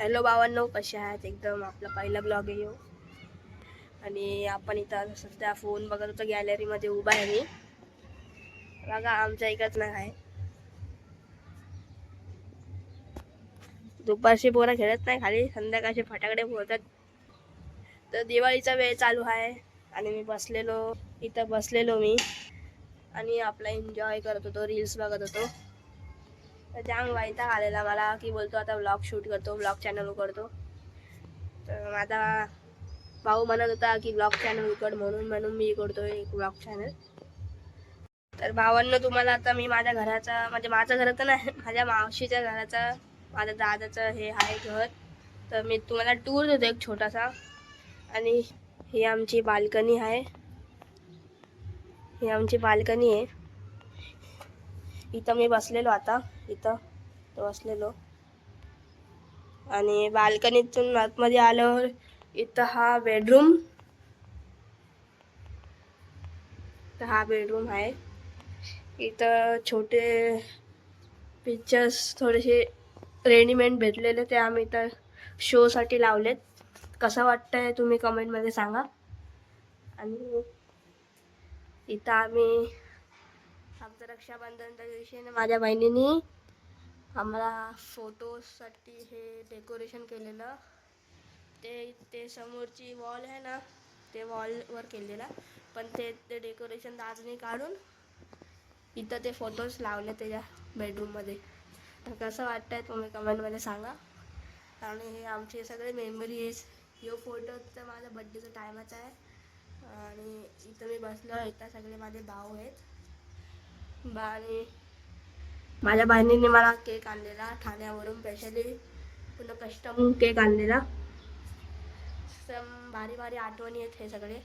Hello भावांनो, कसे आहात? एकदम आपला पहिला ब्लॉग आहे यो. आणि आपण इथं सध्या फोन बघत होतो, गॅलरीमध्ये उभा आहे मी. बघा आमच्या इकडच नाही आहे. दुपारची पोरं खेळत नाही खाली, संध्याकाळचे फटाकडे फोडतात. तर दिवाळीचा वेळ चालू आहे आणि मी बसलेलो मी आणि आपला एन्जॉय करत होतो, रील्स बघत होतो. तर जाम वैताग आलेला मला की बोलतो आता व्लॉग शूट करतो, व्लॉग चॅनल करतो. तर माझा भाऊ म्हणत होता की ब्लॉग चॅनल उघड, म्हणून मी करतोय एक ब्लॉग चॅनल. तर भावांनो, तुम्हाला आता मी माझ्या घराचा, म्हणजे माझं घराचं नाही, माझ्या मावशीच्या घराचा, माझ्या दादाचं हे आहे घर. तर मी तुम्हाला टूर देतो एक छोटासा. आणि ही आमची बाल्कनी आहे. इथं मी बसलेलो आता, इथं बसलेलो. आणि बाल्कनीतून आतमध्ये आल्यावर इथं हा बेडरूम आहे. इथं छोटे पिक्चर्स थोडेसे रेडीमेड भेटलेले, ते आम्ही इथं शोसाठी लावलेत. कसं वाटतंय तुम्ही कमेंटमध्ये सांगा. आणि इथं आमचं रक्षाबंधनच्या दिवशी माझ्या बहिणीने आम्हाला फोटोसाठी हे डेकोरेशन केलेलं. ते समोरची वॉल आहे ना, ते वॉलवर केलेला, पण ते डेकोरेशन दादने काढून इथं ते फोटोज लावले त्याच्या बेडरूममध्ये. तर कसं वाटतंय तुम्ही कमेंटमध्ये सांगा. आणि हे आमचे सगळे मेमरीज. यो फोटो तर माझ्या बड्डेचा टायमाचा आहे. आणि इथं मी बसलो, इथं सगळे माझे भाऊ आहेत. आणि माझ्या बहिणीने मला केक आणलेला ठाण्यावरून, स्पेशली पुन्हा कस्टम केक आणलेला. भारी भारी आठवणी आहेत हे सगळे.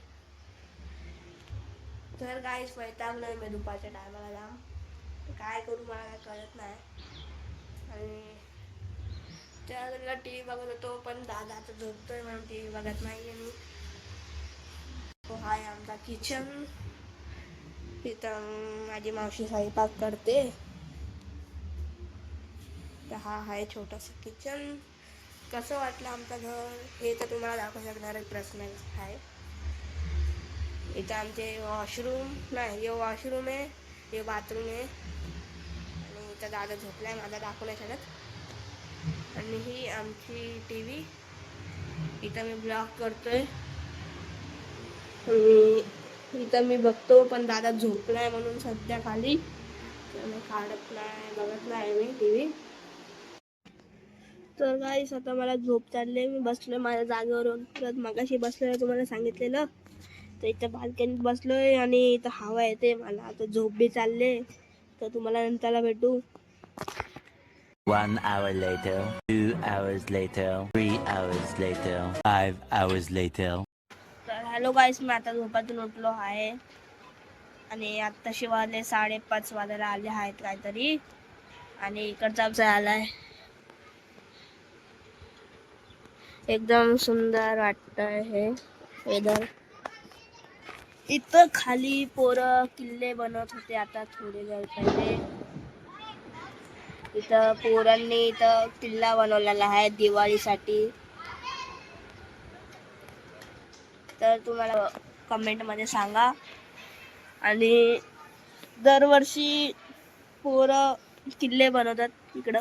तर काहीच वैतागलोय मी दुपारच्या टायमाला जाम. काय करू मला काय कळत नाही. आणि त्या घरीला टी व्ही बघत होतो, पण दादा आता झोपतोय म्हणून टी व्ही बघत नाही मी. तो हाय आमचा किचन. तिथं माझी मावशी स्वयंपाक करते. तर हा आहे छोटासा किचन. कसं वाटलं आमचं घर हे तर तुम्हाला दाखवू शकणार प्रश्न आहे. इथं आमचे वॉशरूम नाही, हे वॉशरूम आहे, हे बाथरूम आहे. आणि इथं दादा झोपलाय, माझा दाखवू नाही शकत. आणि ही आमची टी व्ही. इथं मी ब्लॉग करतोय. इथं मी बघतो, पण दादा झोपलाय म्हणून सध्या खाली बघत नाही मी टी व्ही. तर गाईस आता मला झोप चालले. मी बसलोय माझ्या जागेवर, परत मगाशी बसलोय तुम्हाला सांगितलेलं. तर इथं बाल्कनीत बसलोय आणि इथं हवा येते मला. आता झोप बी चालले. तर तुम्हाला नंतरला भेटू. 1 hour later, 2 hours later, 3 hours later, 5 hours later. तर हॅलो गाईस, मी आता झोपातून उठलो आहे. आणि आत्ताशी वाजले 5:30 वाजायला आले आहेत काहीतरी. आणि इकडचा आलाय. एकदम सुंदर वाटतंय हे वेदर. इथं खाली पोरं किल्ले बनवत होते आता थोडे वेळ पहिले. इथं पोरांनी इथं किल्ला बनवलेला आहे दिवाळीसाठी. तर तुम्हाला कमेंटमध्ये सांगा. आणि दरवर्षी पोरं किल्ले बनवतात इकडं.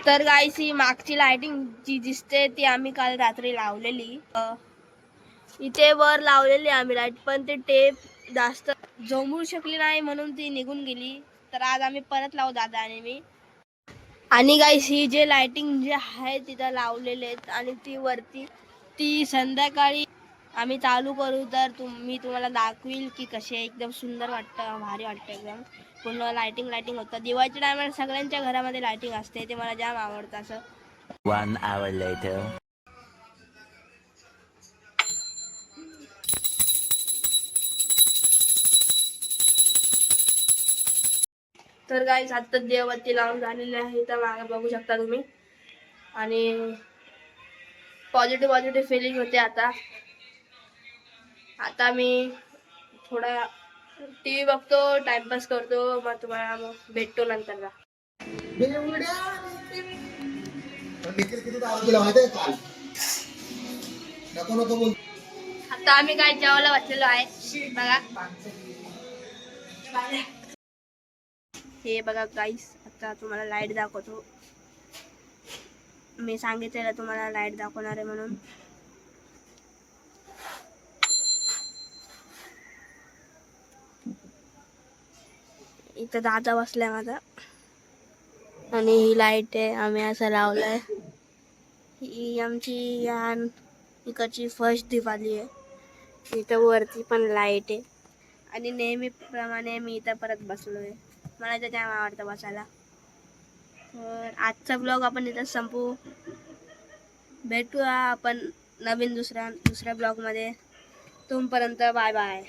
तर गाईस, ही मागची लाइटिंग जी दिसते ती आम्ही काल रात्री लावलेली. इथे वर लावलेली आम्ही लाईट, पण ते टेप जास्त जमू शकली नाही म्हणून ती निघून गेली. तर आज आम्ही परत लावू, दादा आणि मी. आणि गाईस, ही जे लाइटिंग जे आहे तिथं लावलेले आहेत आणि ती वरती ती संध्याकाळी आम्ही चालू करू तर मी तुम्हाला दाखवील की कसे एकदम सुंदर वाटतं, भारी वाटतं एकदम. पूर्ण लाइटिंग होतं. दिवाळीच्या टायमाला सगळ्यांच्या घरामध्ये लाइटिंग असते, ते मला जाम आवडतं असं. 1 hour later. तर गाईस, आता देवबत्ती लावून झालेली आहे, तर मागे बघू शकता तुम्ही. आणि पॉझिटिव्ह फिलिंग होते आता. आता मी थोडा टी व्ही बघतो, टाइमपास करतो, मग तुम्हाला भेटतो नंतरला. निखिल किती दारू पिला माहिती आहे काल? नको नको बोल. आता आम्ही काय जेवायला बसलेलो आहे बघा. हे बघा गाईस, आता तुम्हाला लाईट दाखवतो. मी सांगितलेलं तुम्हाला लाईट दाखवणार आहे म्हणून. इथं दादा बसलाय माझा आणि ही लाईट आहे आम्ही असं लावलंय. ही आमची या इकडची फर्स्ट दिवाळी आहे. इथं वरती पण लाईट आहे आणि नेहमीप्रमाणे मी इथं परत बसलोय. मला इथं जाम आवडतं बसायला. तर आजचा ब्लॉग आपण इथं संपू. भेटूया आपण नवीन दुसऱ्या ब्लॉगमध्ये. तोपर्यंत बाय बाय.